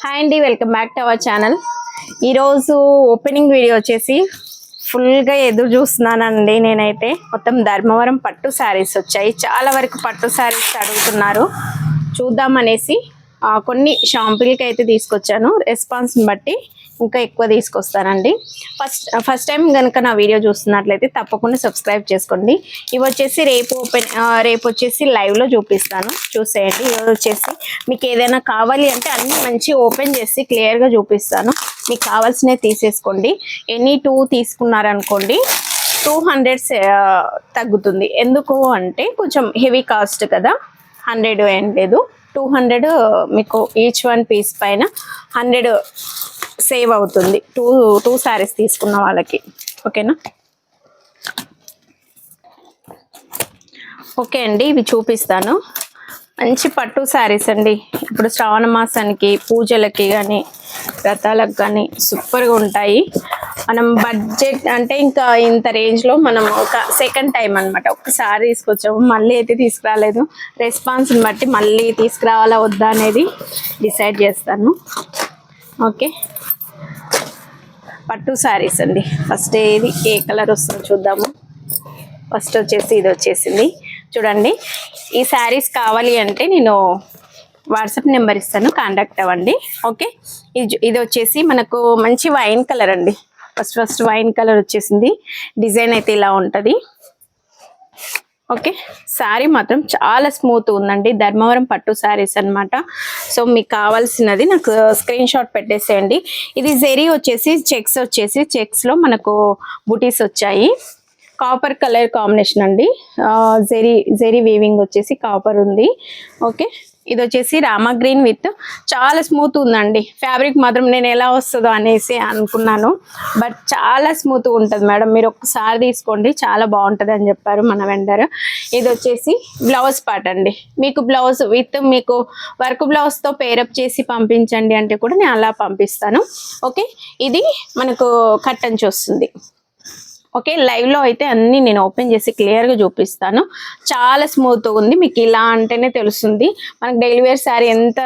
Hi అండి, welcome back to our channel. ఈరోజు opening video వచ్చేసి ఫుల్గా ఎదురు చూస్తున్నానండి. నేనైతే మొత్తం ధర్మవరం పట్టు శారీస్ వచ్చాయి. చాలా వరకు పట్టు శారీస్ అడుగుతున్నారు, చూద్దామనేసి కొన్ని షాంపుల్కి అయితే తీసుకొచ్చాను. రెస్పాన్స్ని బట్టి ఇంకా ఎక్కువ తీసుకొస్తానండి. ఫస్ట్ టైం కనుక నా వీడియో చూస్తున్నట్లయితే తప్పకుండా సబ్స్క్రైబ్ చేసుకోండి. ఇవి వచ్చేసి రేపు వచ్చేసి లైవ్లో చూపిస్తాను, చూసేయండి. ఇవి వచ్చేసి మీకు ఏదైనా కావాలి అంటే అన్నీ మంచి ఓపెన్ చేసి క్లియర్గా చూపిస్తాను. మీకు కావాల్సినవి తీసేసుకోండి. ఎనీ 2 తీసుకున్నారనుకోండి 200 తగ్గుతుంది. ఎందుకు అంటే కొంచెం హెవీ కాస్ట్ కదా, 100 ఏం లేదు, 200 మీకు ఈచ్ వన్ పీస్ పైన 100 సేవ్ అవుతుంది. టూ శారీస్ తీసుకున్న వాళ్ళకి. ఓకేనా? ఓకే అండి, ఇవి చూపిస్తాను. మంచి పట్టు శారీస్ అండి. ఇప్పుడు శ్రావణ మాసానికి, పూజలకి కానీ వ్రతాలకు కానీ సూపర్గా ఉంటాయి. మనం బడ్జెట్ అంటే ఇంకా ఇంత రేంజ్లో మనం ఒక సెకండ్ టైం అనమాట ఒకసారి తీసుకొచ్చాము, మళ్ళీ అయితే తీసుకురాలేదు. రెస్పాన్స్ని బట్టి మళ్ళీ తీసుకురావాలా వద్దా అనేది డిసైడ్ చేస్తాను. ఓకే, పట్టు శారీస్ అండి. ఫస్ట్ ఏ కలర్ వస్తుందో చూద్దాము. ఫస్ట్ వచ్చేసి ఇది వచ్చేసింది చూడండి. ఈ శారీస్ కావాలి అంటే నేను వాట్సాప్ నెంబర్ ఇస్తాను, కాంటాక్ట్ అవ్వండి. ఓకే, ఇది వచ్చేసి మనకు మంచి వైన్ కలర్ అండి. ఫస్ట్ వైన్ కలర్ వచ్చేసింది. డిజైన్ అయితే ఇలా ఉంటుంది. ఓకే, శారీ మాత్రం చాలా స్మూత్ ఉందండి. ధర్మవరం పట్టు శారీస్ అనమాట. సో మీకు కావాల్సినది నాకు స్క్రీన్ షాట్ పెట్టేసేయండి. ఇది జెరీ వచ్చేసి చెక్స్లో మనకు బుటీస్ వచ్చాయి. కాపర్ కలర్ కాంబినేషన్ అండి. జెరీ వీవింగ్ వచ్చేసి కాపర్ ఉంది. ఓకే, ఇది వచ్చేసి రామా గ్రీన్ విత్ చాలా స్మూత్ ఉందండి. ఫ్యాబ్రిక్ మాత్రం నేను ఎలా వస్తుందో అనేసి అనుకున్నాను, బట్ చాలా స్మూత్ ఉంటుంది మేడం. మీరు ఒక్కసారి తీసుకోండి, చాలా బాగుంటుంది అని చెప్పారు మన వెండర్. ఇది వచ్చేసి బ్లౌజ్ పార్ట్ అండి. మీకు బ్లౌజ్ విత్ మీకు వర్క్ బ్లౌజ్తో పేరప్ చేసి పంపించండి అంటే కూడా నేను అలా పంపిస్తాను. ఓకే, ఇది మనకు కట్టంచి వస్తుంది. ఓకే, లైవ్లో అయితే అన్నీ నేను ఓపెన్ చేసి క్లియర్గా చూపిస్తాను. చాలా స్మూత్గా ఉంది. మీకు ఇలా అంటేనే తెలుస్తుంది మనకు డైలీ వేర్ శారీ ఎంత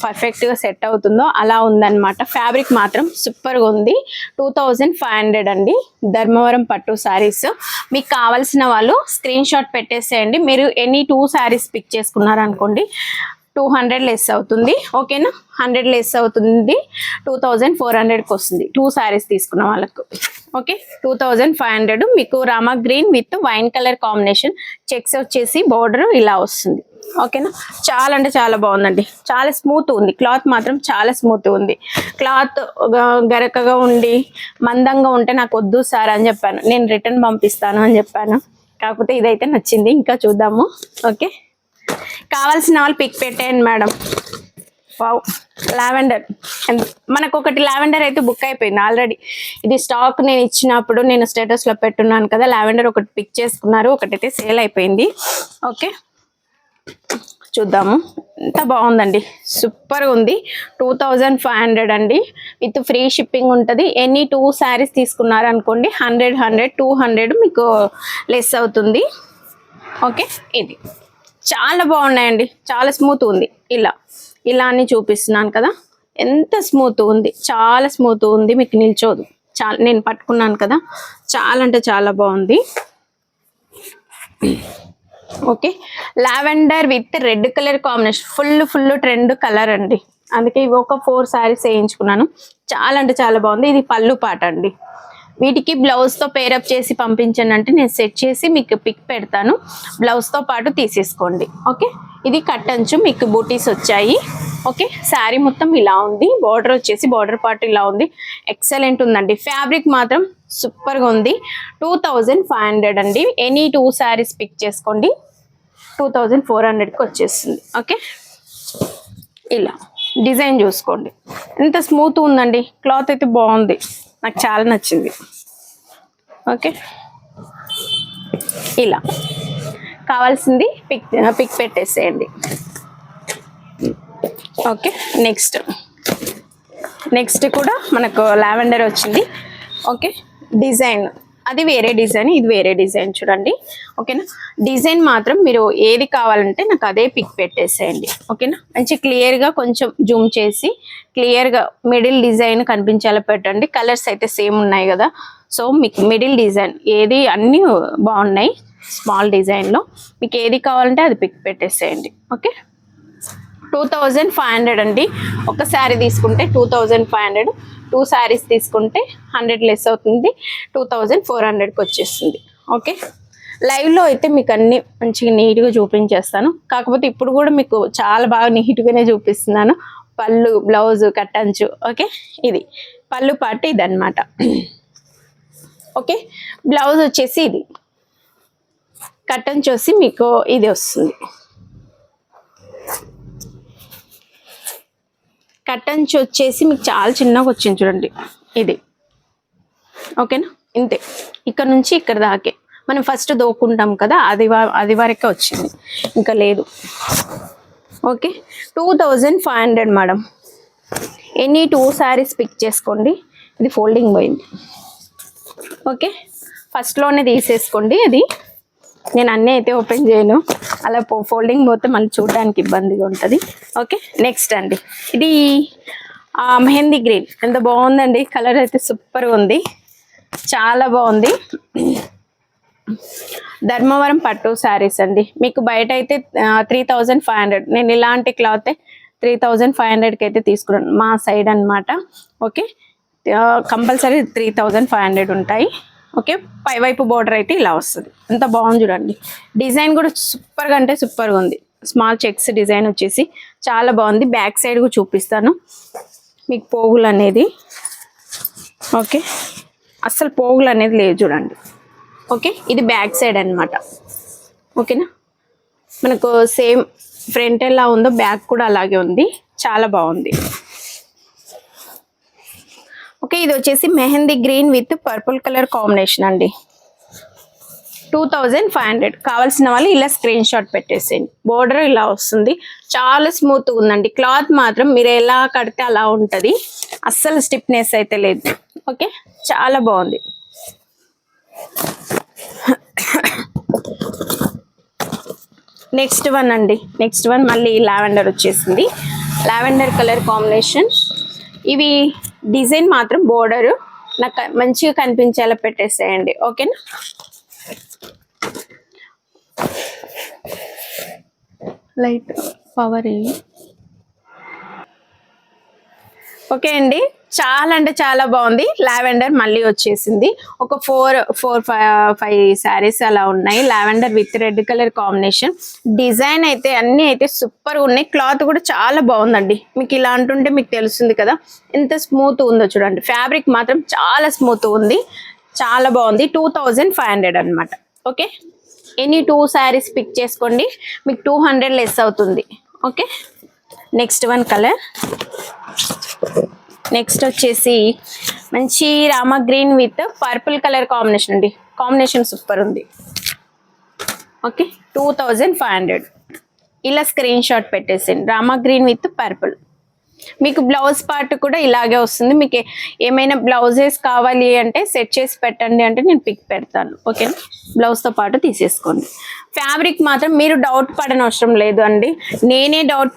పర్ఫెక్ట్గా సెట్ అవుతుందో అలా ఉందన్నమాట. ఫ్యాబ్రిక్ మాత్రం సూపర్గా ఉంది. 2500 అండి ధర్మవరం పట్టు శారీస్. మీకు కావాల్సిన వాళ్ళు స్క్రీన్ షాట్ పెట్టేసేయండి. మీరు ఎనీ 2 శారీస్ పిక్ చేసుకున్నారనుకోండి 200 లెస్ అవుతుంది. ఓకేనా? 100 లెస్ అవుతుంది, 2400కి వస్తుంది 2 శారీస్ తీసుకున్న వాళ్ళకు. ఓకే, 2500. మీకు Rama green with wine colour combination, checks వచ్చేసి బోర్డర్ ఇలా వస్తుంది. ఓకేనా? చాలా అంటే చాలా బాగుందండి. చాలా స్మూత్ ఉంది. క్లాత్ మాత్రం చాలా స్మూత్ ఉంది. క్లాత్ గరకగా ఉండి మందంగా ఉంటే నాకు వద్దు సార్ అని చెప్పాను. నేను రిటర్న్ పంపిస్తాను అని చెప్పాను. కాకపోతే ఇదైతే నచ్చింది. ఇంకా చూద్దాము. ఓకే, కావాల్సిన వాళ్ళు పిక్ పెట్టేయండి మేడం. Wow, lavender. మనకు ఒకటి లావెండర్ అయితే బుక్ అయిపోయింది ఆల్రెడీ. ఇది స్టాక్ నేను ఇచ్చినప్పుడు నేను స్టేటస్లో పెట్టున్నాను కదా, లావెండర్ ఒకటి పిక్ చేసుకున్నారు, ఒకటైతే సేల్ అయిపోయింది. ఓకే, చూద్దాము. ఎంత బాగుందండి, సూపర్గా ఉంది. 2500 అండి విత్ ఫ్రీ షిప్పింగ్ ఉంటుంది. ఎనీ 2 శారీస్ తీసుకున్నారనుకోండి 100 200 మీకు లెస్ అవుతుంది. ఓకే, ఇది చాలా బాగున్నాయండి. చాలా స్మూత్ ఉంది. ఇలా అని చూపిస్తున్నాను కదా, ఎంత స్మూత్ ఉంది, చాలా స్మూత్ ఉంది. మీకు నిల్చోదు. చాలా, నేను పట్టుకున్నాను కదా, చాలా అంటే చాలా బాగుంది. Okay, lavender with red colour combination, full trend colour అండి. అందుకే ఇవి ఒక 4 శారీస్ వేయించుకున్నాను. చాలా అంటే చాలా బాగుంది. ఇది పళ్ళు పాట అండి. వీటికి బ్లౌజ్తో పేరప్ చేసి పంపించండి అంటే నేను సెట్ చేసి మీకు పిక్ పెడతాను. బ్లౌజ్తో పాటు తీసేసుకోండి. ఓకే, ఇది కట్టంచు, మీకు బూటీస్ వచ్చాయి. ఓకే, శారీ మొత్తం ఇలా ఉంది. బార్డర్ వచ్చేసి బార్డర్ పార్ట్ ఇలా ఉంది. ఎక్సలెంట్ ఉందండి. ఫ్యాబ్రిక్ మాత్రం సూపర్గా ఉంది. 2500 అండి. ఎనీ 2 శారీస్ పిక్ చేసుకోండి 2400కి వచ్చేస్తుంది. ఓకే, ఇలా డిజైన్ చూసుకోండి, ఎంత స్మూత్ ఉందండి. క్లాత్ అయితే బాగుంది, నాకు చాలా నచ్చింది. ఓకే, ఇలా కావాల్సింది పిక్ పెట్టేసేయండి. ఓకే, నెక్స్ట్ కూడా మనకు లావెండర్ వచ్చింది. ఓకే, డిజైన్ అది వేరే డిజైన్, ఇది వేరే డిజైన్ చూడండి. ఓకేనా, డిజైన్ మాత్రం మీరు ఏది కావాలంటే నాకు అదే పిక్ పెట్టేసేయండి. ఓకేనా, మంచి క్లియర్గా కొంచెం జూమ్ చేసి క్లియర్గా మిడిల్ డిజైన్ కనిపించేలా పెట్టండి. కలర్స్ అయితే సేమ్ ఉన్నాయి కదా, సో మీకు మిడిల్ డిజైన్ ఏది అన్నీ బాగున్నాయి. స్మాల్ డిజైన్లో మీకు ఏది కావాలంటే అది పిక్ పెట్టేసేయండి. ఓకే, 2500 అండి. ఒక శారీ తీసుకుంటే 2500, 2 శారీస్ తీసుకుంటే 100 లెస్ అవుతుంది, 2400కి వచ్చేస్తుంది. ఓకే, లైవ్లో అయితే మీకు అన్ని మంచిగా నీట్గా చూపించేస్తాను. కాకపోతే ఇప్పుడు కూడా మీకు చాలా బాగా నీట్గానే చూపిస్తున్నాను. పళ్ళు, బ్లౌజ్, కట్టంచు. ఓకే, ఇది పళ్ళు పాటు ఇదన్నమాట. ఓకే, బ్లౌజ్ వచ్చేసి ఇది, కట్టంచు వచ్చి మీకు ఇది వస్తుంది. కట్టంచు వచ్చేసి మీకు చాలా చిన్నగా వచ్చింది చూడండి ఇది. ఓకేనా, ఇంతే, ఇక్కడ నుంచి ఇక్కడ దాకే మనం ఫస్ట్ దోకుంటాం కదా, అది వరకే వచ్చింది, ఇంకా లేదు. Okay, 2500 madam. Any 2 saris pick చేసుకోండి. ఇది ఫోల్డింగ్ పోయింది. ఓకే, ఫస్ట్లోనే తీసేసుకోండి. అది నేను అన్నీ అయితే ఓపెన్ చేయను, అలా ఫోల్డింగ్ పోతే మళ్ళీ చూడడానికి ఇబ్బందిగా ఉంటుంది. ఓకే, నెక్స్ట్ అండి, ఇది మెహందీ గ్రీన్. ఎంత బాగుందండి, కలర్ అయితే సూపర్గా ఉంది, చాలా బాగుంది. ధర్మవరం పట్టు శారీస్ అండి. మీకు బయట అయితే 3500, నేను ఇలాంటి క్లాత్ 3500కి అయితే తీసుకున్నాను మా సైడ్ అనమాట. ఓకే, కంపల్సరీ 3500 ఉంటాయి. ఓకే, పైవైపు బోర్డర్ అయితే ఇలా వస్తుంది. ఎంత బాగుంది చూడండి, డిజైన్ కూడా సూపర్గా అంటే సూపర్గా ఉంది. స్మాల్ చెక్స్ డిజైన్ వచ్చేసి చాలా బాగుంది. బ్యాక్ సైడ్ కూడా చూపిస్తాను మీకు, పోగులు అనేది. ఓకే, అస్సలు పోగులు అనేది లేదు చూడండి. ఓకే, ఇది బ్యాక్ సైడ్ అనమాట. ఓకేనా, మనకు సేమ్ ఫ్రంట్ ఎలా ఉందో బ్యాక్ కూడా అలాగే ఉంది, చాలా బాగుంది. ఓకే, ఇది వచ్చేసి mehndi green with purple colour combination అండి. 2500. కావాల్సిన వాళ్ళు ఇలా స్క్రీన్ షాట్ పెట్టేసేయండి. బోర్డర్ ఇలా వస్తుంది, చాలా స్మూత్ ఉందండి. క్లాత్ మాత్రం మీరు ఎలా కడితే అలా ఉంటుంది, అస్సలు స్టిఫ్నెస్ అయితే లేదు. ఓకే, చాలా బాగుంది. నెక్స్ట్ వన్ అండి, నెక్స్ట్ వన్ మళ్ళీ లావెండర్ వచ్చేసింది. Lavender colour combination. ఇవి డిజైన్ మాత్రం బోర్డర్ నాకు మంచిగా కనిపించేలా పెట్టేసేయండి. ఓకేనా, లైట్ పవర్. ఓకే అండి, చాలా అంటే చాలా బాగుంది. లావెండర్ మళ్ళీ వచ్చేసింది. ఒక 4-5 శారీస్ అలా ఉన్నాయి. Lavender with red colour combination. Design అయితే అన్నీ అయితే సూపర్ ఉన్నాయి. క్లాత్ కూడా చాలా బాగుందండి. మీకు ఇలా అంటుంటే మీకు తెలుస్తుంది కదా ఎంత స్మూత్ ఉందో చూడండి. ఫ్యాబ్రిక్ మాత్రం చాలా స్మూత్ ఉంది, చాలా బాగుంది. 2500 అనమాట. ఓకే, ఎనీ 2 శారీస్ పిక్ చేసుకోండి, మీకు 200 లెస్ అవుతుంది. Okay, next one colour. Next వచ్చేసి మంచి Rama green with purple colour combination అండి. కాంబినేషన్ సూపర్ ఉంది. ఓకే, 2500. ఇలా స్క్రీన్ షాట్ పెట్టేసింది. Rama green with purple. మీకు బ్లౌజ్ పార్ట్ కూడా ఇలాగే వస్తుంది. మీకు ఏమైనా బ్లౌజెస్ కావాలి అంటే సెట్ చేసి పెట్టండి అంటే నేను పిక్ పెడతాను. ఓకేనా, బ్లౌజ్తో పాటు తీసేసుకోండి. ఫ్యాబ్రిక్ మాత్రం మీరు డౌట్ పడని అవసరం లేదు అండి. నేనే డౌట్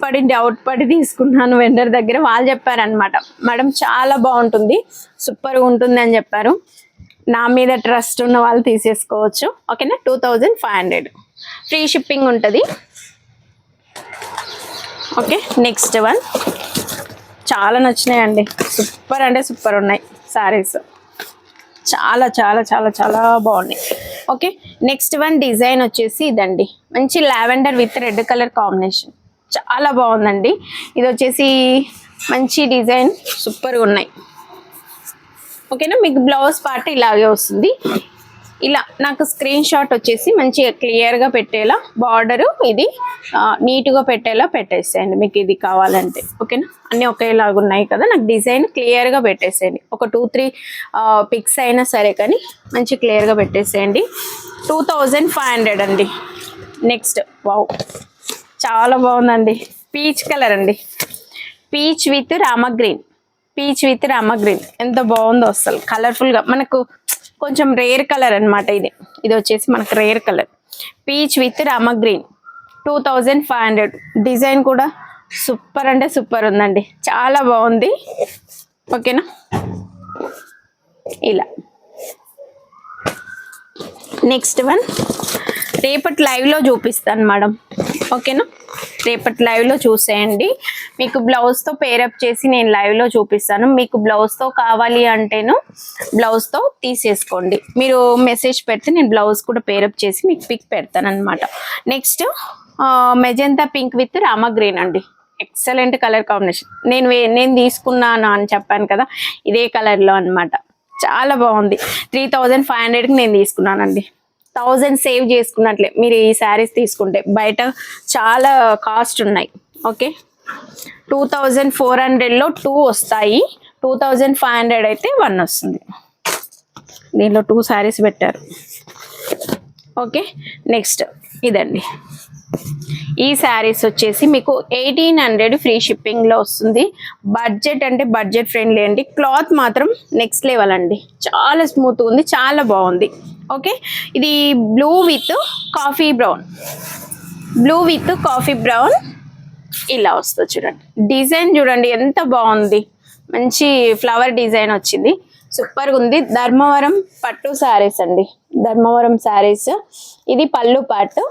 పడి తీసుకున్నాను వెండర్ దగ్గర. వాళ్ళు చెప్పారనమాట, మేడం చాలా బాగుంటుంది, సూపర్గా ఉంటుంది అని చెప్పారు. నా మీద ట్రస్ట్ ఉన్న వాళ్ళు తీసేసుకోవచ్చు. ఓకేనా, 2500. ఫ్రీ షిప్పింగ్ ఉంటుంది. ఓకే, నెక్స్ట్ వన్ చాలా నచ్చినాయండి. సూపర్ అంటే సూపర్ ఉన్నాయి శారీస్, చాలా చాలా చాలా చాలా బాగున్నాయి. ఓకే, నెక్స్ట్ వన్ డిజైన్ వచ్చేసి ఇదండి. మంచి lavender with red colour combination, చాలా బాగుందండి. ఇది వచ్చేసి మంచి డిజైన్, సూపర్గా ఉన్నాయి. ఓకేనా, మీకు బ్లౌజ్ పార్ట్ ఇలాగే వస్తుంది. ఇలా నాకు స్క్రీన్ షాట్ వచ్చేసి మంచిగా క్లియర్గా పెట్టేలా, బార్డరు ఇది నీట్గా పెట్టేలా పెట్టేసేయండి మీకు ఇది కావాలంటే. ఓకేనా, అన్నీ ఒకేలాగా ఉన్నాయి కదా, నాకు డిజైన్ క్లియర్గా పెట్టేసేయండి. ఒక 2-3 పిక్స్ అయినా సరే కానీ మంచి క్లియర్గా పెట్టేసేయండి. 2500 అండి. నెక్స్ట్, వావ్, చాలా బాగుందండి. పీచ్ కలర్ అండి, peach with Rama green. Peach with Rama green ఎంత బాగుందో అసలు. కలర్ఫుల్గా మనకు కొంచెం రేర్ కలర్ అన్నమాట. ఇది వచ్చేసి మనకు rare colour peach with Rama green 2500. Design కూడా సూపర్ అంటే సూపర్ ఉందండి, చాలా బాగుంది. ఓకేనా, ఇలా. నెక్స్ట్ వన్ రేపటి లైవ్లో చూపిస్తాను మేడం. ఓకేనా, రేపటి లైవ్లో చూసేయండి. మీకు బ్లౌజ్తో పేరప్ చేసి నేను లైవ్లో చూపిస్తాను. మీకు బ్లౌజ్తో కావాలి అంటేను బ్లౌజ్తో తీసేసుకోండి. మీరు మెసేజ్ పెడితే నేను బ్లౌజ్ కూడా పేరప్ చేసి మీకు పిక్ పెడతాను అనమాట. Next magenta pink with Rama green అండి. Excellent colour combination. నేను తీసుకున్నాను అని చెప్పాను కదా, ఇదే కలర్లో అనమాట. చాలా బాగుంది. 3500కి నేను తీసుకున్నానండి. 1000 సేవ్ చేసుకున్నట్లే మీరు ఈ శారీస్ తీసుకుంటే. బయట చాలా కాస్ట్ ఉన్నాయి. ఓకే, 2400లో 2 వస్తాయి, 2500 అయితే 1 వస్తుంది. దీనిలో 2 శారీస్ పెట్టారు. ఓకే, నెక్స్ట్ ఇదండి. ఈ శారీస్ వచ్చేసి మీకు 1800 ఫ్రీ షిప్పింగ్లో వస్తుంది. బడ్జెట్ అంటే బడ్జెట్ ఫ్రెండ్లీ అండి. క్లాత్ మాత్రం నెక్స్ట్ లెవెల్ అండి, చాలా స్మూత్ ఉంది, చాలా బాగుంది. ఓకే, ఇది బ్లూ విత్ కాఫీ బ్రౌన్, ఇలా వస్తుంది. చూడండి డిజైన్, చూడండి ఎంత బాగుంది. మంచి ఫ్లవర్ డిజైన్ వచ్చింది, సూపర్గా ఉంది. ధర్మవరం పట్టు శారీస్ అండి, ధర్మవరం శారీస్. ఇది పళ్ళు పార్ట్,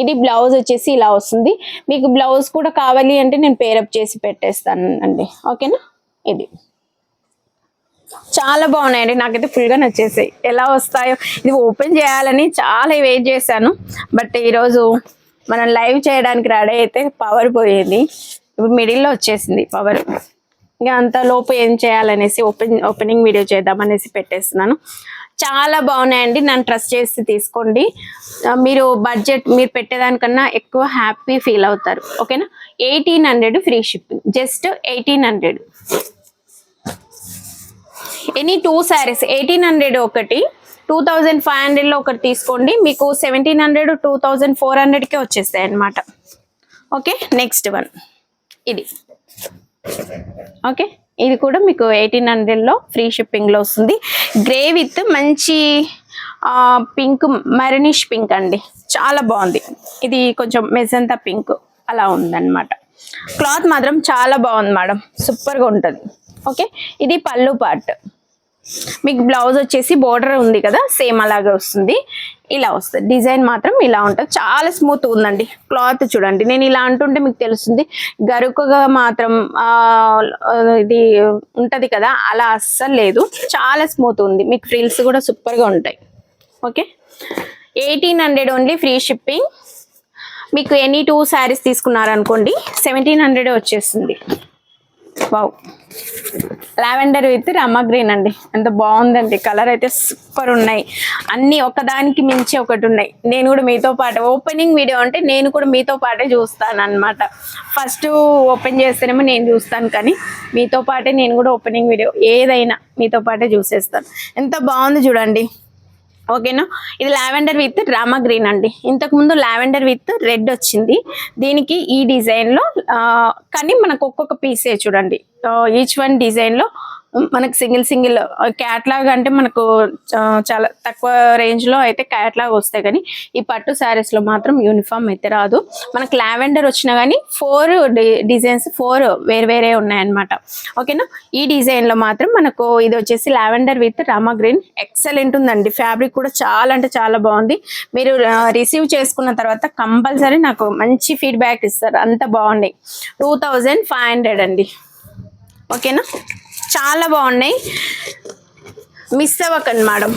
ఇది బ్లౌజ్ వచ్చేసి ఇలా వస్తుంది. మీకు బ్లౌజ్ కూడా కావాలి అంటే నేను పేరప్ చేసి పెట్టేస్తాను అండి. ఓకేనా, ఇది చాలా బాగున్నాయండి, నాకైతే ఫుల్గా నచ్చేసాయి. ఎలా వస్తాయో ఇది ఓపెన్ చేయాలని చాలా వెయిట్ చేశాను. బట్ ఈరోజు మనం లైవ్ చేయడానికి రెడీ అయితే పవర్ పోయేది. ఇప్పుడు మిడిల్లో వచ్చేసింది పవర్. ఇంకా అంత లోపు ఏం చేయాలనేసి ఓపెనింగ్ వీడియో చేద్దామనేసి పెట్టేస్తున్నాను. చాలా బాగున్నాయండి, నన్ను ట్రస్ట్ చేసి తీసుకోండి. మీరు బడ్జెట్ మీరు పెట్టేదానికన్నా ఎక్కువ హ్యాపీ ఫీల్ అవుతారు. ఓకేనా, 1800 free shipping, just 1800. Any 2 saris 1800 ఒకటి, 2500లో ఒకటి తీసుకోండి. మీకు 1700 2400కే వచ్చేస్తాయి అన్నమాట. ఓకే, నెక్స్ట్ వన్ ఇది. ఓకే, ఇది కూడా మీకు 1800లో ఫ్రీ షిప్పింగ్లో వస్తుంది. గ్రే విత్ మంచి పింక్, మెరూనిష్ పింక్ అండి, చాలా బాగుంది. ఇది కొంచెం మెజంతా పింక్ అలా ఉందన్నమాట. క్లాత్ మాత్రం చాలా బాగుంది మేడం, సూపర్గా ఉంటుంది. ఓకే, ఇది పళ్ళు పార్ట్. మీకు బ్లౌజ్ వచ్చేసి బోర్డర్ ఉంది కదా, సేమ్ అలాగే వస్తుంది. ఇలా వస్తుంది, డిజైన్ మాత్రం ఇలా ఉంటుంది. చాలా స్మూత్ ఉందండి క్లాత్. చూడండి నేను ఇలా అంటుంటే మీకు తెలుస్తుంది, గరుకుగా మాత్రం ఇది ఉంటది కదా, అలా అస్సలు లేదు, చాలా స్మూత్ ఉంది. మీకు ఫ్రిల్స్ కూడా సూపర్గా ఉంటాయి. Okay, 1800 only free shipping. మీకు ఎనీ 2 శారీస్ తీసుకున్నారనుకోండి 1700 వచ్చేస్తుంది. Wow, lavender with Rama green అండి, ఎంత బాగుందండి. కలర్ అయితే సూపర్ ఉన్నాయి, అన్నీ ఒకదానికి మించి ఒకటి ఉన్నాయి. నేను కూడా మీతో పాటు ఓపెనింగ్ వీడియో అంటే నేను కూడా మీతో పాటే చూస్తాను అనమాట. ఫస్ట్ ఓపెన్ చేస్తేనేమో నేను చూస్తాను, కానీ మీతో పాటే నేను కూడా ఓపెనింగ్ వీడియో ఏదైనా మీతో పాటే చూసేస్తాను. ఎంత బాగుంది చూడండి. ఓకేనా, ఇది లావెండర్ విత్ రామా గ్రీన్ అండి. ఇంతకుముందు లావెండర్ విత్ రెడ్ వచ్చింది, దీనికి ఈ డిజైన్లో. కానీ మనకు ఒక్కొక్క పీసే చూడండి, ఈచ్ వన్ డిజైన్లో మనకు సింగిల్ క్యాట్లాగ్ అంటే మనకు చాలా తక్కువ రేంజ్లో అయితే క్యాట్లాగ్ వస్తాయి, కానీ ఈ పట్టు శారీస్లో మాత్రం యూనిఫామ్ అయితే రాదు. మనకు లావెండర్ వచ్చినా కానీ 4 డిజైన్స్ 4 వేరే ఉన్నాయన్నమాట. ఓకేనా, ఈ డిజైన్లో మాత్రం మనకు ఇది వచ్చేసి lavender with Rama green, excellent ఉందండి. ఫ్యాబ్రిక్ కూడా చాలా అంటే చాలా బాగుంది. మీరు రిసీవ్ చేసుకున్న తర్వాత కంపల్సరీ నాకు మంచి ఫీడ్బ్యాక్ ఇస్తారు, అంత బాగున్నాయి. 2500 అండి. ఓకేనా, చాలా బాగున్నాయి, మిస్ అవ్వకండి మేడం.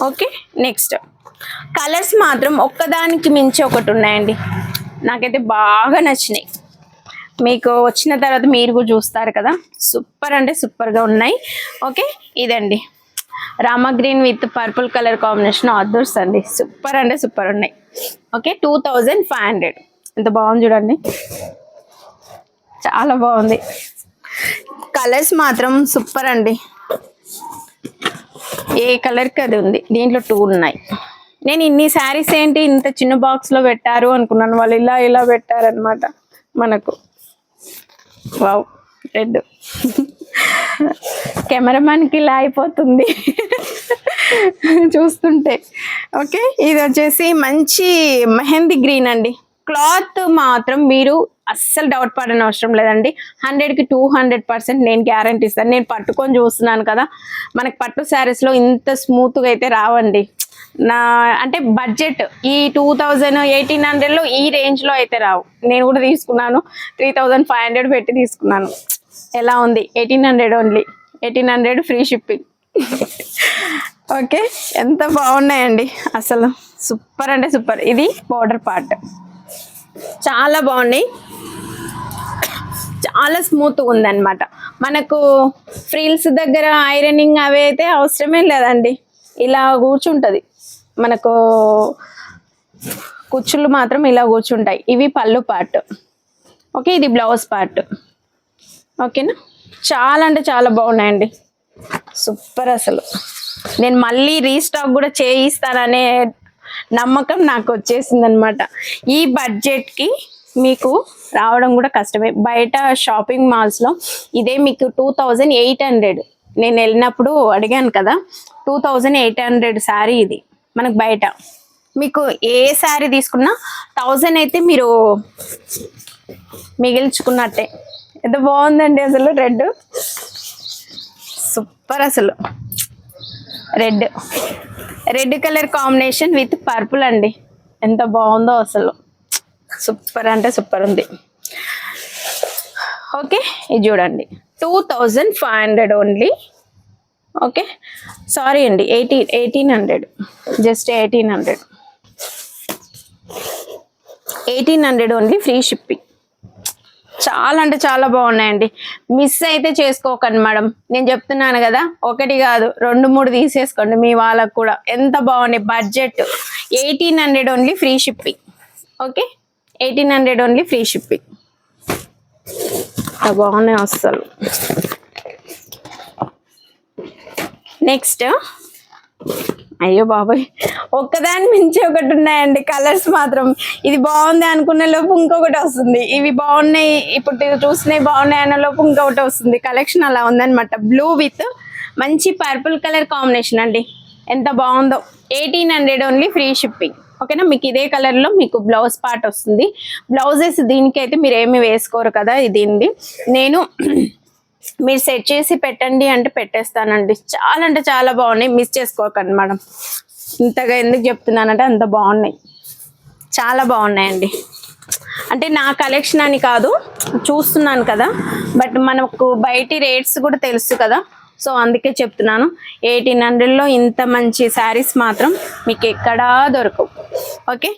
ఓకే, నెక్స్ట్ కలర్స్ మాత్రం ఒక్కదానికి మించి ఒకటి ఉన్నాయండి, నాకైతే బాగా నచ్చినాయి. మీకు వచ్చిన తర్వాత మీరు కూడా చూస్తారు కదా, సూపర్ అంటే సూపర్గా ఉన్నాయి. ఓకే, ఇదండి Rama green with purple colour combination others అండి, సూపర్ అంటే సూపర్ ఉన్నాయి. ఓకే, 2500. ఎంత బాగుంది చూడండి, చాలా బాగుంది. కలర్స్ మాత్రం సూపర్ అండి, ఏ కలర్కి అది ఉంది. దీంట్లో 2 ఉన్నాయి. నేను ఇన్ని శారీస్ ఏంటి ఇంత చిన్న బాక్స్లో పెట్టారు అనుకున్నాను, వాళ్ళు ఇలా పెట్టారనమాట మనకు. వావ్, రెడ్ కెమెరామ్యాన్కి ఇలా అయిపోతుంది. చూస్తుంటే. ఓకే, ఇది వచ్చేసి మంచి మెహందీ గ్రీన్ అండి. క్లాత్ మాత్రం మీరు అస్సలు డౌట్ పడని అవసరం లేదండి. 100కి 200% నేను గ్యారంటీ ఇస్తాను. నేను పట్టుకొని చూస్తున్నాను కదా, మనకి పట్టు శారీస్లో ఇంత స్మూత్గా అయితే రావండి. నా అంటే బడ్జెట్ ఈ 1800లో ఈ రేంజ్లో అయితే రావు. నేను కూడా తీసుకున్నాను 3500 పెట్టి తీసుకున్నాను. ఎలా ఉంది? 1800 ఓన్లీ, 1800 ఫ్రీ షిప్పింగ్. ఓకే, ఎంత బాగున్నాయండి అసలు, సూపర్ అంటే సూపర్. ఇది బోర్డర్ పార్ట్ చాలా బాగున్నాయి, చాలా స్మూత్గా ఉందన్నమాట. మనకు ఫ్రిల్స్ దగ్గర ఐరనింగ్ అవి అయితే అవసరమే లేదండి. ఇలా కూర్చుంటుంది మనకు, కుచ్చులు మాత్రం ఇలా కూర్చుంటాయి. ఇవి పళ్ళు పార్ట్. ఓకే, ఇది బ్లౌజ్ పార్ట్. ఓకేనా, చాలా అంటే చాలా బాగున్నాయండి, సూపర్. అసలు నేను మళ్ళీ రీస్టాక్ కూడా చేయిస్తాననే నమ్మకం నాకు వచ్చేసింది అనమాట. ఈ బడ్జెట్కి మీకు రావడం కూడా కష్టమే. బయట షాపింగ్ మాల్స్లో ఇదే మీకు 2800. నేను వెళ్ళినప్పుడు అడిగాను కదా, 2800 శారీ ఇది మనకు బయట. మీకు ఏ శారీ తీసుకున్నా 1000 అయితే మీరు మిగిల్చుకున్నట్టే. ఎంత బాగుందండి అసలు, రెడ్ సూపర్. అసలు red colour combination with purple అండి, ఎంత బాగుందో అసలు, సూపర్ అంటే సూపర్ ఉంది. ఓకే, ఇది చూడండి 2500 ఓన్లీ. ఓకే, సారీ అండి, 1800, జస్ట్ 1800 ఓన్లీ ఫ్రీ షిప్పింగ్. చాలా అంటే చాలా బాగున్నాయండి, మిస్ అయితే చేసుకోకండి మేడం. నేను చెప్తున్నాను కదా, ఒకటి కాదు 2-3 తీసేసుకోండి మీ వాళ్ళకు కూడా. ఎంత బాగున్నాయి, budget 1800 only free shipping. Okay, 1800 only free shipping. బాగున్నాయి అసలు. నెక్స్ట్, అయ్యో బాబాయ్, ఒక్కదాని మించి ఒకటి ఉన్నాయండి కలర్స్ మాత్రం. ఇది బాగుంది అనుకునే లోపు ఇంకొకటి వస్తుంది. ఇవి బాగున్నాయి, ఇప్పుడు చూసినవి బాగున్నాయి అన్న లోపు ఇంకొకటి వస్తుంది. కలెక్షన్ అలా ఉందన్నమాట. బ్లూ విత్ మంచి పర్పుల్ కలర్ కాంబినేషన్ అండి, ఎంత బాగుందో. 1800 ఓన్లీ ఫ్రీ షిప్పింగ్. ఓకేనా, మీకు ఇదే కలర్లో మీకు బ్లౌజ్ పార్ట్ వస్తుంది. బ్లౌజెస్ దీనికైతే మీరు ఏమి వేసుకోరు కదా, ఇది నేను మీరు సెట్ చేసి పెట్టండి అంటే పెట్టేస్తానండి. చాలా అంటే చాలా బాగున్నాయి, మిస్ చేసుకోకండి మేడం. ఇంతగా ఎందుకు చెప్తున్నానంటే అంత బాగున్నాయి, చాలా బాగున్నాయండి. అంటే నా కలెక్షన్ అని కాదు, చూస్తున్నాను కదా, బట్ మనకు బయటి రేట్స్ కూడా తెలుసు కదా, సో అందుకే చెప్తున్నాను. 1800లో ఇంత మంచి శారీస్ మాత్రం మీకు ఎక్కడా దొరకవు. ఓకే,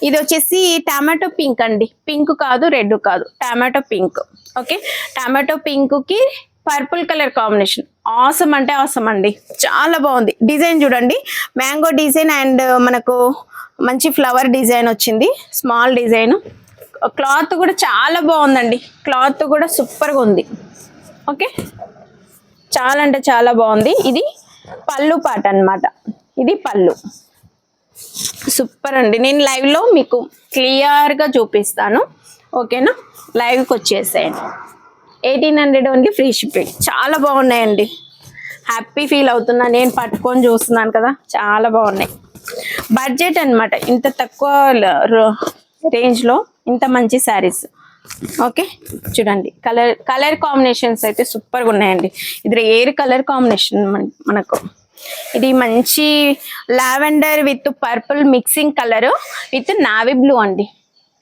ఇది వచ్చేసి టమాటో పింక్ అండి, పింక్ కాదు, రెడ్ కాదు, టమాటో పింక్. ఓకే, టమాటో పింక్కి పర్పుల్ కలర్ కాంబినేషన్ ఆసమ్ అంటే ఆసమ్ అండి, చాలా బాగుంది. డిజైన్ చూడండి, మ్యాంగో డిజైన్ అండ్ మనకు మంచి ఫ్లవర్ డిజైన్ వచ్చింది, స్మాల్ డిజైన్. క్లాత్ కూడా చాలా బాగుందండి, క్లాత్ కూడా సూపర్గా ఉంది. ఓకే, చాలా అంటే చాలా బాగుంది. ఇది పళ్ళు పాట అన్నమాట, ఇది పళ్ళు, సూపర్ అండి. నేను లైవ్లో మీకు క్లియర్గా చూపిస్తాను. ఓకేనా, లైవ్కి వచ్చేసేయండి. 1800 ఓన్లీ ఫ్రీ షిప్పింగ్. చాలా బాగున్నాయండి, హ్యాపీ ఫీల్ అవుతున్నా, నేను పట్టుకొని చూస్తున్నాను కదా, చాలా బాగున్నాయి. బడ్జెట్ అన్నమాట, ఇంత తక్కువ రేంజ్లో ఇంత మంచి శారీస్. ఓకే, చూడండి కలర్ కాంబినేషన్స్ అయితే సూపర్గా ఉన్నాయండి. ఇది ఎయిర్ కలర్ కాంబినేషన్ మనకు. ఇది మంచి lavender with purple mixing colour with navy blue అండి.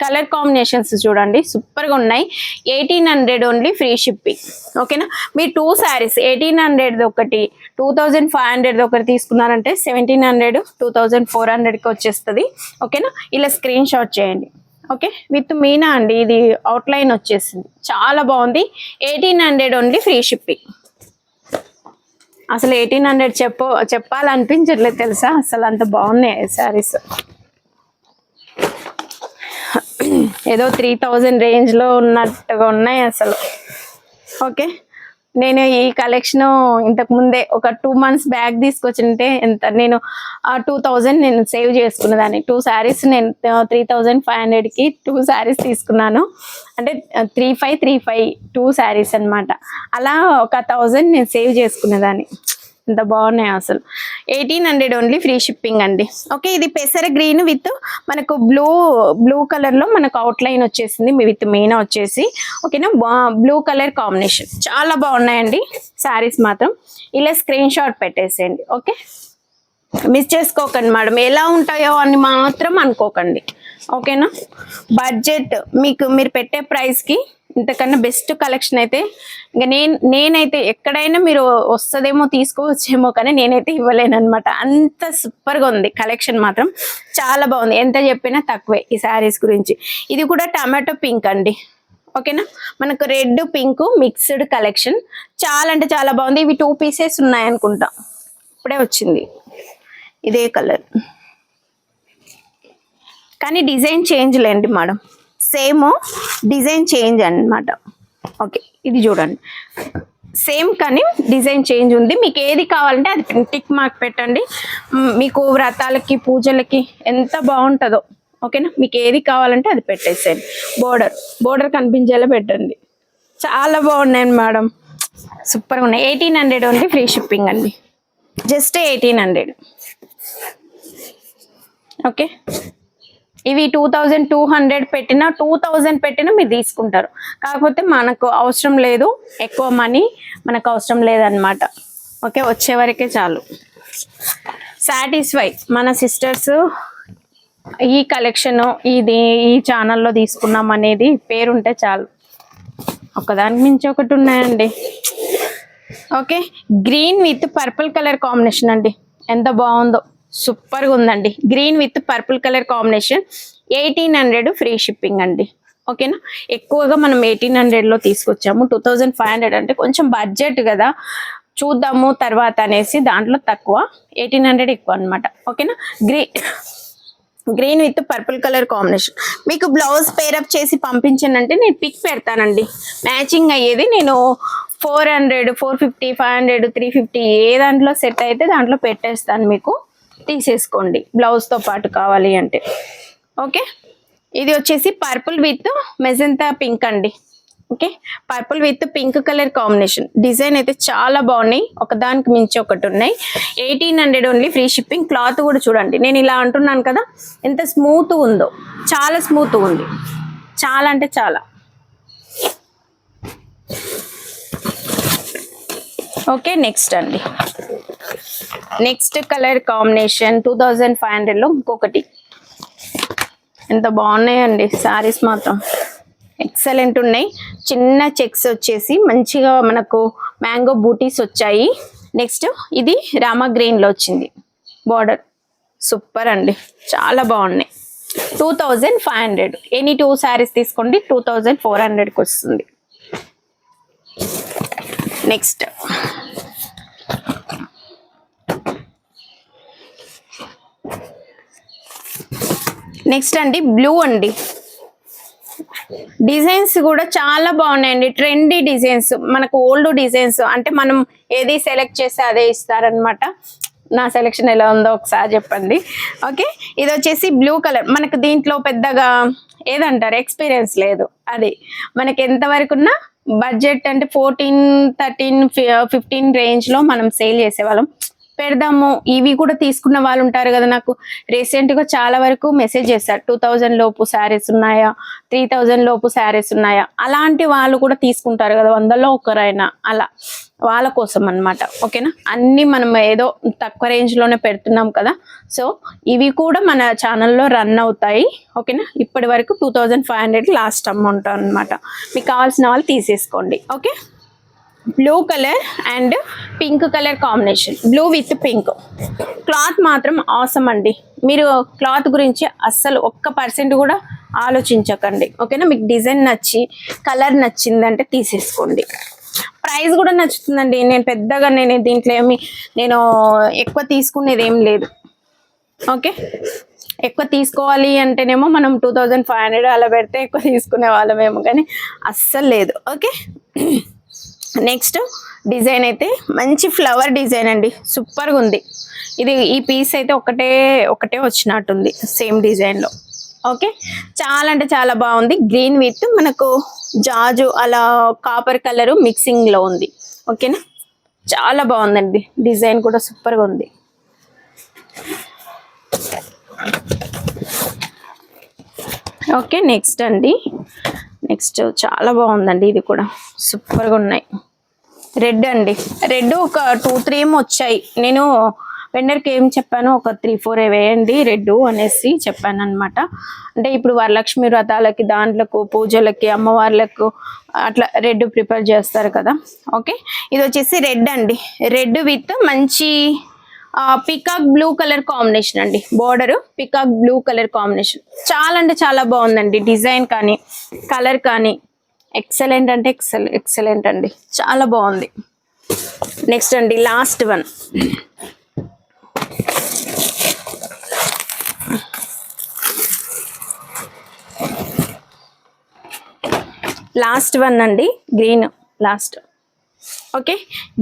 కలర్ కాంబినేషన్స్ చూడండి, సూపర్గా ఉన్నాయి. 1800 ఓన్లీ ఫ్రీ షిప్పింగ్. ఓకేనా, మీరు 2 శారీస్ 1800 ఒకటి, 2500 ఒకటి తీసుకున్నారంటే 1700, 2400కి వచ్చేస్తుంది. ఓకేనా, ఇలా స్క్రీన్ షాట్ చేయండి. ఓకే, విత్ మీనా అండి, ఇది అవుట్లైన్ వచ్చేసింది, చాలా బాగుంది. 1800 ఓన్లీ ఫ్రీ షిప్పింగ్. అసలు 1800 చెప్పాలనిపించట్లేదు తెలుసా, అసలు అంత బాగున్నాయి శారీస్. ఏదో 3000 రేంజ్లో ఉన్నట్టుగా ఉన్నాయి అసలు. ఓకే, నేను ఈ కలెక్షన్ ఇంతకు ముందే ఒక 2 months బ్యాక్ తీసుకొచ్చింటే ఎంత, నేను 2000 నేను సేవ్ చేసుకున్నదాన్ని. 2 శారీస్ నేను 3500కి 2 శారీస్ తీసుకున్నాను. అంటే 3535 2 శారీస్ అనమాట. అలా ఒక 1000 నేను సేవ్ చేసుకునేదాన్ని. ఎంత బాగున్నాయి అసలు. 1800 ఓన్లీ, ఫ్రీ షిప్పింగ్ అండి. ఓకే, ఇది పెసర గ్రీన్ విత్ మనకు బ్లూ కలర్ లో మనకు అవుట్ లైన్ వచ్చేసింది విత్ మీనా వచ్చేసి. ఓకేనా, బ్లూ కలర్ కాంబినేషన్ చాలా బాగున్నాయండి శారీస్ మాత్రం. ఇలా స్క్రీన్ షాట్ పెట్టేసేయండి. ఓకే, మిస్ చేసుకోకండి మేడం, ఎలా ఉంటాయో అని మాత్రం అనుకోకండి. ఓకేనా, బడ్జెట్ మీరు పెట్టే ప్రైస్కి ఇంతకన్నా బెస్ట్ కలెక్షన్ అయితే ఇంకా నేనైతే ఎక్కడైనా మీరు వస్తుందేమో తీసుకోవచ్చేమో, కానీ నేనైతే ఇవ్వలేను అనమాట. అంత సూపర్గా ఉంది కలెక్షన్ మాత్రం, చాలా బాగుంది. ఎంత చెప్పినా తక్కువే ఈ శారీస్ గురించి. ఇది కూడా టమాటో పింక్ అండి. ఓకేనా, మనకు రెడ్ పింక్ మిక్స్డ్ కలెక్షన్, చాలా అంటే చాలా బాగుంది. ఇవి 2 పీసెస్ ఉన్నాయనుకుంటా, ఇప్పుడే వచ్చింది ఇదే కలర్, కానీ డిజైన్ చేంజ్ లేండి మేడం, సేమ్ డిజైన్ చేంజ్ అన్నమాట. ఓకే, ఇది చూడండి సేమ్ కానీ డిజైన్ చేంజ్ ఉంది. మీకు ఏది కావాలంటే అది టిక్ మార్క్ పెట్టండి. మీకు వ్రతాలకి పూజలకి ఎంత బాగుంటుందో. ఓకేనా, మీకు ఏది కావాలంటే అది పెట్టేసేయండి. బోర్డర్ కనిపించేలా పెట్టండి. చాలా బాగున్నాయి మేడం, సూపర్గా ఉన్నాయి. 1800 ఓన్లీ, ఫ్రీ షిప్పింగ్ అండి, జస్ట్ 1800. ఓకే, ఇవి 2200 పెట్టినా 2000 పెట్టినా మీరు తీసుకుంటారు. కాకపోతే మనకు అవసరం లేదు, ఎక్కువ మనీ మనకు అవసరం లేదన్నమాట. ఓకే, వచ్చే వరకే చాలు. సాటిస్ఫై మన సిస్టర్స్ ఈ కలెక్షన్ ఈ ఛానల్లో తీసుకున్నాం అనేది పేరుంటే చాలు. ఒకదానికి మించి ఒకటి ఉన్నాయండి. Okay, green with purple colour combination అండి, ఎంత బాగుందో, సూపర్గా ఉందండి. Green with purple colour combination, 1800 free shipping అండి. ఓకేనా, ఎక్కువగా మనం 1800లో తీసుకొచ్చాము. 2500 అంటే కొంచెం బడ్జెట్ కదా, చూద్దాము తర్వాత అనేసి దాంట్లో తక్కువ, 1800 ఎక్కువ అనమాట. ఓకేనా, green with purple colour combination. మీకు బ్లౌజ్ పేరప్ చేసి పంపించానంటే నేను పిక్ పెడతానండి, మ్యాచింగ్ అయ్యేది. నేను 400, 450, 500, 350 ఏ దాంట్లో సెట్ అయితే దాంట్లో పెట్టేస్తాను, మీకు తీసేసుకోండి బ్లౌజ్తో పాటు కావాలి అంటే. ఓకే, ఇది వచ్చేసి పర్పుల్ విత్ మెజెంతా పింక్ అండి. Okay, purple with pink colour combination, design అయితే చాలా బాగున్నాయి, ఒకదానికి మించి ఒకటి ఉన్నాయి. 1800 ఓన్లీ, ఫ్రీ షిప్పింగ్. క్లాత్ కూడా చూడండి, నేను ఇలా అంటున్నాను కదా ఎంత స్మూత్ ఉందో, చాలా స్మూత్ ఉంది, చాలా అంటే చాలా. ఓకే, నెక్స్ట్ అండి, నెక్స్ట్ కలర్ కాంబినేషన్ 2500లో ఇంకొకటి. ఎంత బాగున్నాయండి శారీస్ మాత్రం, ఎక్సలెంట్ ఉన్నాయి. చిన్న చెక్స్ వచ్చేసి మంచిగా మనకు మ్యాంగో బూటీస్ వచ్చాయి. నెక్స్ట్ ఇది రామా గ్రీన్లో వచ్చింది బార్డర్, సూపర్ అండి, చాలా బాగున్నాయి. 2500, ఎనీ 2 శారీస్ తీసుకోండి, 2400కి వస్తుంది. నెక్స్ట్ అండి బ్లూ అండి. డిజైన్స్ కూడా చాలా బాగున్నాయండి, ట్రెండీ డిజైన్స్, మనకు ఓల్డ్ డిజైన్స్. అంటే మనం ఏది సెలెక్ట్ చేస్తే అదే ఇస్తారనమాట. నా సెలెక్షన్ ఎలా ఉందో ఒకసారి చెప్పండి. ఓకే, ఇది వచ్చేసి బ్లూ కలర్. మనకు దీంట్లో పెద్దగా ఏదంటారు ఎక్స్పీరియన్స్ లేదు, అది మనకి ఎంతవరకు ఉన్నా బడ్జెట్ అంటే 14, 13, 15 రేంజ్లో మనం సేల్ చేసేవాళ్ళం. పెడదాము, ఇవి కూడా తీసుకున్న వాళ్ళు ఉంటారు కదా. నాకు రీసెంట్గా చాలా వరకు మెసేజ్ చేశారు, 2000 లోపు శారీస్ ఉన్నాయా, 3000 లోపు శారీస్ ఉన్నాయా, అలాంటి వాళ్ళు కూడా తీసుకుంటారు కదా, 100లో ఒకరైనా, అలా వాళ్ళ కోసం అన్నమాట. ఓకేనా, అన్నీ మనం ఏదో తక్కువ రేంజ్లోనే పెడుతున్నాం కదా, సో ఇవి కూడా మన ఛానల్లో రన్ అవుతాయి. ఓకేనా, ఇప్పటి వరకు 2500 లాస్ట్ అమౌంట్ అనమాట. మీకు కావాల్సిన వాళ్ళు తీసేసుకోండి. Okay, blue colour and pink colour combination, blue with pink. Cloth మాత్రం ఆసమ్ అండి, మీరు క్లాత్ గురించి అస్సలు 1% కూడా ఆలోచించకండి. ఓకేనా, మీకు డిజైన్ నచ్చి కలర్ నచ్చిందంటే తీసేసుకోండి. ప్రైస్ కూడా నచ్చుతుందండి. నేను దీంట్లో నేను ఎక్కువ తీసుకునేది ఏం లేదు. ఓకే, ఎక్కువ తీసుకోవాలి అంటేనేమో మనం 2500 అలా పెడితే ఎక్కువ తీసుకునే వాళ్ళమేమో, కానీ అస్సలు లేదు. ఓకే, నెక్స్ట్ డిజైన్ అయితే మంచి ఫ్లవర్ డిజైన్ అండి, సూపర్గా ఉంది. ఈ పీస్ అయితే ఒకటే వచ్చినట్టుంది సేమ్ డిజైన్లో. ఓకే, చాలా అంటే చాలా బాగుంది. గ్రీన్ విత్ మనకు జాజు అలా కాపర్ కలరు మిక్సింగ్లో ఉంది. ఓకేనా, చాలా బాగుందండి, డిజైన్ కూడా సూపర్గా ఉంది. ఓకే, నెక్స్ట్ అండి, నెక్స్ట్ చాలా బాగుందండి, ఇది కూడా సూపర్గా ఉన్నాయి. రెడ్ అండి, రెడ్ ఒక 2-3 ఏమో వచ్చాయి. నేను వెండర్కి ఏం చెప్పాను, ఒక 3-4 వేయండి రెడ్ అనేసి చెప్పాను అనమాట. అంటే ఇప్పుడు వరలక్ష్మి వ్రతాలకి, దాంట్లకు, పూజలకి, అమ్మవార్లకు అట్లా రెడ్ ప్రిపేర్ చేస్తారు కదా. ఓకే, ఇది వచ్చేసి రెడ్ అండి, రెడ్ విత్ మంచి పికాక్ బ్లూ కలర్ కాంబినేషన్ అండి. Border peacock blue colour combination చాలా అంటే చాలా బాగుందండి. డిజైన్ కానీ కలర్ కానీ ఎక్సలెంట్ అంటే ఎక్సలెంట్ అండి, చాలా బాగుంది. నెక్స్ట్ అండి, లాస్ట్ వన్. లాస్ట్ వన్ అండి, గ్రీన్ లాస్ట్. ఓకే,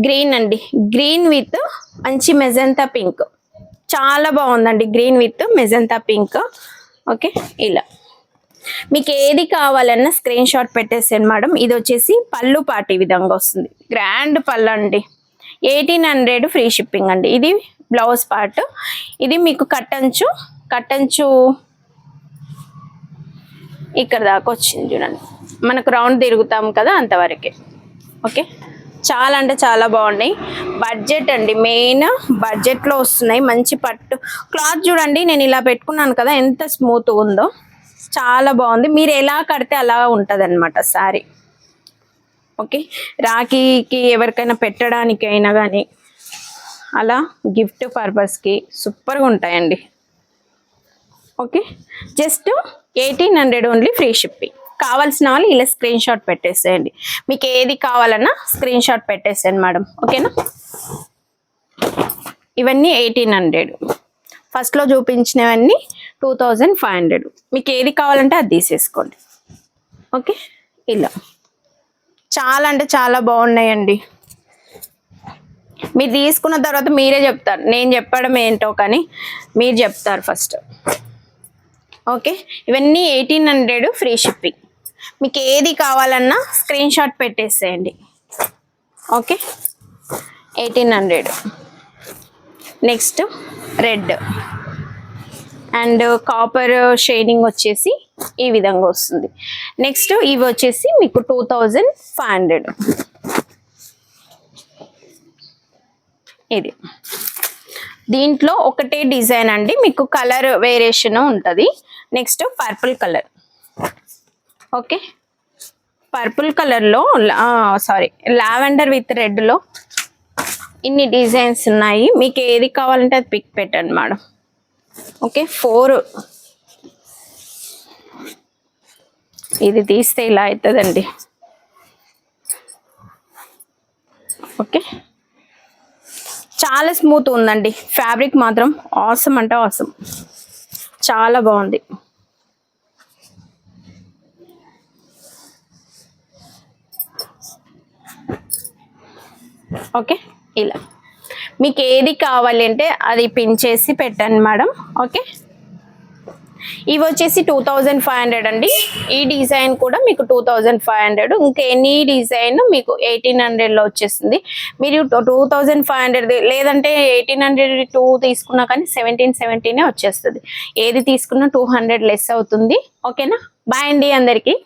గ్రీన్ అండి, గ్రీన్ విత్ మంచి మెజంతా పింక్, చాలా బాగుందండి. Green with magenta pink. Okay, ఇలా మీకు ఏది కావాలన్నా స్క్రీన్ షాట్ పెట్టేసాను మేడం. ఇది వచ్చేసి పళ్ళు పాటు ఈ విధంగా వస్తుంది, గ్రాండ్ పళ్ళు అండి. 1800 ఫ్రీ షిప్పింగ్ అండి. ఇది బ్లౌజ్ పార్ట్. ఇది మీకు కట్టంచు ఇక్కడ దాకా వచ్చింది చూడండి, మనకు రౌండ్ తిరుగుతాం కదా అంతవరకే. ఓకే, చాలా అంటే చాలా బాగున్నాయి. బడ్జెట్ అండి, మెయిన్ బడ్జెట్లో వస్తున్నాయి. మంచి పట్టు క్లాత్ చూడండి, నేను ఇలా పెట్టుకున్నాను కదా ఎంత స్మూత్ ఉందో, చాలా బాగుంది. మీరు ఎలా కడితే అలా ఉంటుంది అనమాట శారీ. ఓకే, రాఖీకి ఎవరికైనా పెట్టడానికి అయినా కానీ అలా గిఫ్ట్ పర్పస్కి సూపర్గా ఉంటాయండి. Okay, just 1800 only free shipping. కావాల్సిన వాళ్ళు ఇలా స్క్రీన్ షాట్ పెట్టేసేయండి. మీకు ఏది కావాలన్నా స్క్రీన్ షాట్ పెట్టేసేయండి మేడం. ఓకేనా, ఇవన్నీ 1800. ఫస్ట్లో చూపించినవన్నీ 2500. మీకు ఏది కావాలంటే అది తీసేసుకోండి. ఓకే, ఇలా చాలా అంటే చాలా బాగున్నాయండి. మీరు తీసుకున్న తర్వాత మీరే చెప్తారు, నేను చెప్పడం ఏంటో కానీ మీరు చెప్తారు ఫస్ట్. ఓకే, ఇవన్నీ 1800 ఫ్రీ షిప్పింగ్. మీకు ఏది కావాలన్నా స్క్రీన్ షాట్ పెట్టేసేయండి. Okay, 1800. Next red and copper shading వచ్చేసి ఈ విధంగా వస్తుంది. నెక్స్ట్ ఇవి వచ్చేసి మీకు 2500. ఇది దీంట్లో ఒకటే డిజైన్ అండి, మీకు కలర్ వేరియేషన్ ఉంటుంది. Next purple colour. Okay, purple కలర్లో లావెండర్ విత్ రెడ్లో ఇన్ని డిజైన్స్ ఉన్నాయి. మీకు ఏది కావాలంటే అది పిక్ పెట్టండి మేడం. ఓకే, 4 ఇది తీస్తే ఇలా అవుతుందండి. ఓకే, చాలా స్మూత్ ఉందండి, ఫ్యాబ్రిక్ మాత్రం ఆసమ్ అంటే ఆసమ్, చాలా బాగుంది. ఓకే, ఇలా మీకు ఏది కావాలి అంటే అది పిన్ చేసి పెట్టండి మేడం. ఓకే, ఇవి వచ్చేసి 2500 అండి. ఈ డిజైన్ కూడా మీకు 2500. ఇంకా ఎనీ డిజైన్ మీకు 1800లో వచ్చేస్తుంది. మీరు 2500 లేదంటే 1802 తీసుకున్నా కానీ 1717 వచ్చేస్తుంది. ఏది తీసుకున్నా 200 లెస్ అవుతుంది. ఓకేనా, బాయ్ అండి అందరికీ.